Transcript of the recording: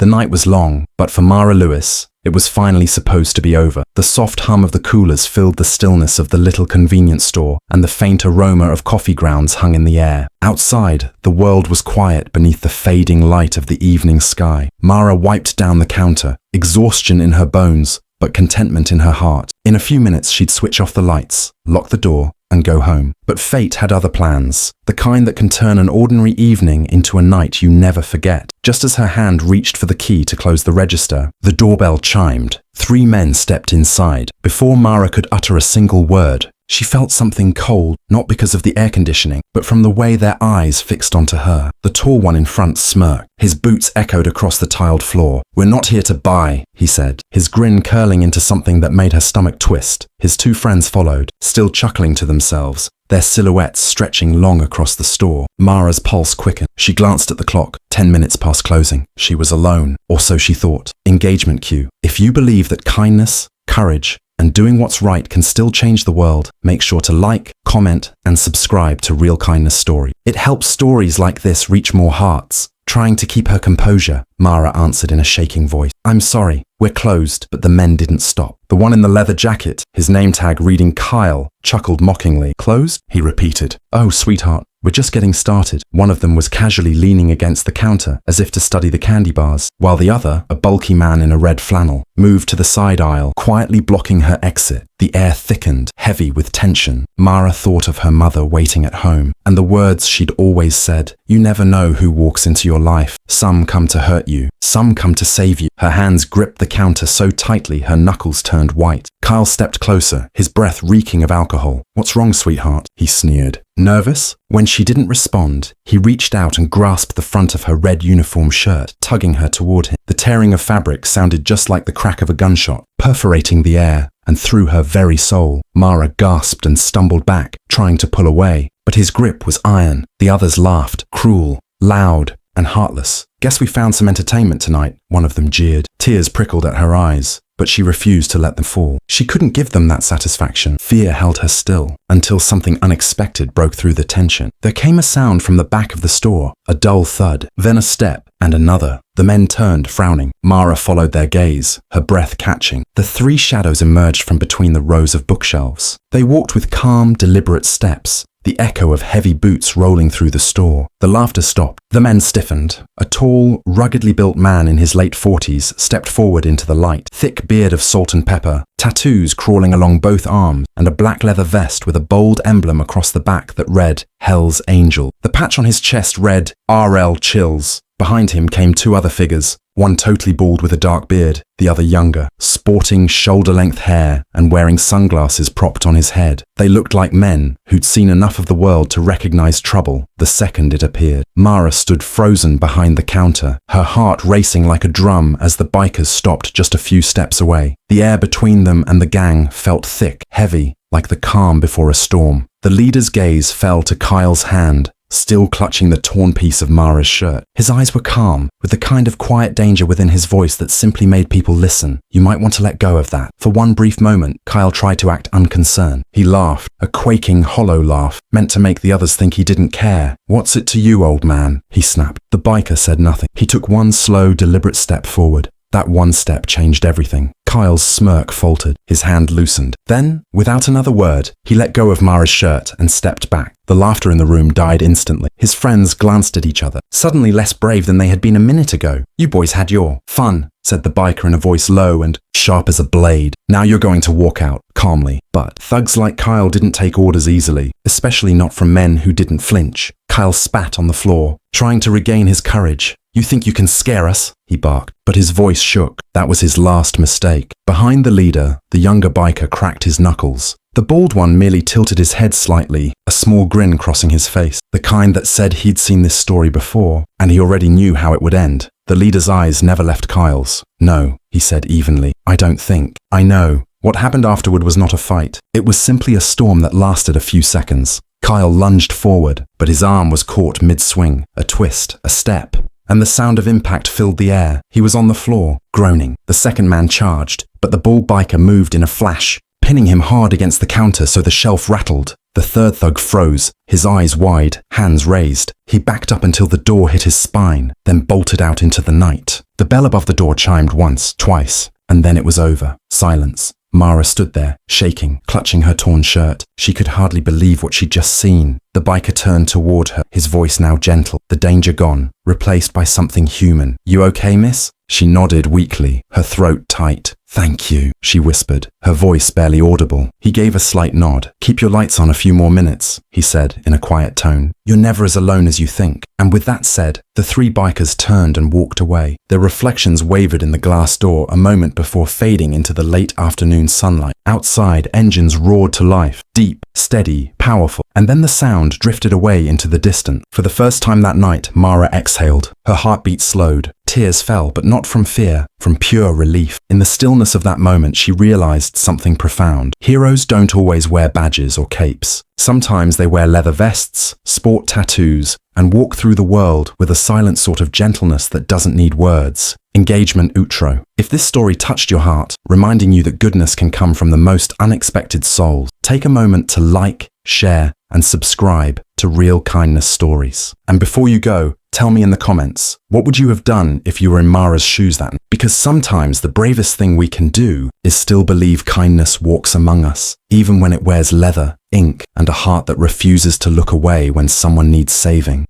The night was long, but for Mara Lewis, it was finally supposed to be over. The soft hum of the coolers filled the stillness of the little convenience store, and the faint aroma of coffee grounds hung in the air. Outside, the world was quiet beneath the fading light of the evening sky. Mara wiped down the counter, exhaustion in her bones, but contentment in her heart. In a few minutes, she'd switch off the lights, lock the door, and go home. But fate had other plans, the kind that can turn an ordinary evening into a night you never forget. Just as her hand reached for the key to close the register, the doorbell chimed. 3 men stepped inside. Before Mara could utter a single word, she felt something cold, not because of the air conditioning, but from the way their eyes fixed onto her. The tall one in front smirked. His boots echoed across the tiled floor. "We're not here to buy," he said, his grin curling into something that made her stomach twist. His 2 friends followed, still chuckling to themselves, their silhouettes stretching long across the store. Mara's pulse quickened. She glanced at the clock. 10 minutes past closing. She was alone, or so she thought. Engagement cue. If you believe that kindness, courage, and doing what's right can still change the world, make sure to like, comment, and subscribe to Real Kindness Story. It helps stories like this reach more hearts. Trying to keep her composure, Mara answered in a shaking voice. "I'm sorry, we're closed." But the men didn't stop. The one in the leather jacket, his name tag reading Kyle, chuckled mockingly. "Closed?" he repeated. "Oh, sweetheart, we're just getting started." One of them was casually leaning against the counter, as if to study the candy bars, while the other, a bulky man in a red flannel, moved to the side aisle, quietly blocking her exit. The air thickened, heavy with tension. Mara thought of her mother waiting at home, and the words she'd always said. You never know who walks into your life. Some come to hurt you, some come to save you. Her hands gripped the counter so tightly her knuckles turned white. Kyle stepped closer, his breath reeking of alcohol. "What's wrong, sweetheart?" he sneered. Nervous? When she didn't respond, he reached out and grasped the front of her red uniform shirt, tugging her toward him. The tearing of fabric sounded just like the crack of a gunshot, perforating the air and through her very soul. Mara gasped and stumbled back, trying to pull away, but his grip was iron. The others laughed, cruel, loud, and heartless. "Guess we found some entertainment tonight," one of them jeered. Tears prickled at her eyes, but she refused to let them fall. She couldn't give them that satisfaction. Fear held her still, until something unexpected broke through the tension. There came a sound from the back of the store, a dull thud, then a step, and another. The men turned, frowning. Mara followed their gaze, her breath catching. The 3 shadows emerged from between the rows of bookshelves. They walked with calm, deliberate steps, the echo of heavy boots rolling through the store. The laughter stopped. The men stiffened. A tall, ruggedly built man in his late 40s stepped forward into the light, thick beard of salt and pepper, tattoos crawling along both arms, and a black leather vest with a bold emblem across the back that read, Hell's Angel. The patch on his chest read, RL Chills. Behind him came 2 other figures, one totally bald with a dark beard, the other younger, sporting shoulder-length hair and wearing sunglasses propped on his head. They looked like men who'd seen enough of the world to recognize trouble the second it appeared. Mara stood frozen behind the counter, her heart racing like a drum as the bikers stopped just a few steps away. The air between them and the gang felt thick, heavy, like the calm before a storm. The leader's gaze fell to Kyle's hand, still clutching the torn piece of Mara's shirt. His eyes were calm, with the kind of quiet danger within his voice that simply made people listen. You might want to let go of that. For one brief moment, Kyle tried to act unconcerned. He laughed, a quaking, hollow laugh, meant to make the others think he didn't care. "What's it to you, old man?" he snapped. The biker said nothing. He took one slow, deliberate step forward. That one step changed everything. Kyle's smirk faltered, his hand loosened. Then, without another word, he let go of Mara's shirt and stepped back. The laughter in the room died instantly. His friends glanced at each other, suddenly less brave than they had been a minute ago. "You boys had your fun," said the biker in a voice low and sharp as a blade. "Now you're going to walk out," calmly. But thugs like Kyle didn't take orders easily, especially not from men who didn't flinch. Kyle spat on the floor, trying to regain his courage. "You think you can scare us?" he barked, but his voice shook. That was his last mistake. Behind the leader, the younger biker cracked his knuckles. The bald one merely tilted his head slightly, a small grin crossing his face, the kind that said he'd seen this story before, and he already knew how it would end. The leader's eyes never left Kyle's. "No," he said evenly. "I don't think. I know." What happened afterward was not a fight. It was simply a storm that lasted a few seconds. Kyle lunged forward, but his arm was caught mid-swing. A twist, a step, and the sound of impact filled the air. He was on the floor, groaning. The second man charged, but the bald biker moved in a flash, pinning him hard against the counter so the shelf rattled. The third thug froze, his eyes wide, hands raised. He backed up until the door hit his spine, then bolted out into the night. The bell above the door chimed once, twice, and then it was over. Silence. Mara stood there, shaking, clutching her torn shirt. She could hardly believe what she'd just seen. The biker turned toward her, his voice now gentle, the danger gone, replaced by something human. "You okay, miss?" She nodded weakly, her throat tight. "Thank you," she whispered, her voice barely audible. He gave a slight nod. "Keep your lights on a few more minutes," he said in a quiet tone. "You're never as alone as you think." And with that said, the three bikers turned and walked away. Their reflections wavered in the glass door a moment before fading into the late afternoon sunlight. Outside, engines roared to life, deep, steady, powerful, and then the sound drifted away into the distance. For the first time that night, Mara exhaled. Her heartbeat slowed. Tears fell, but not from fear, from pure relief. In the stillness of that moment, she realized something profound. Heroes don't always wear badges or capes. Sometimes they wear leather vests, sport tattoos, and walk through the world with a silent sort of gentleness that doesn't need words. Engagement outro. If this story touched your heart, reminding you that goodness can come from the most unexpected souls, take a moment to like, share, and subscribe to Real Kindness Stories. And before you go, tell me in the comments, what would you have done if you were in Mara's shoes that night? Because sometimes the bravest thing we can do is still believe kindness walks among us, even when it wears leather, ink, and a heart that refuses to look away when someone needs saving.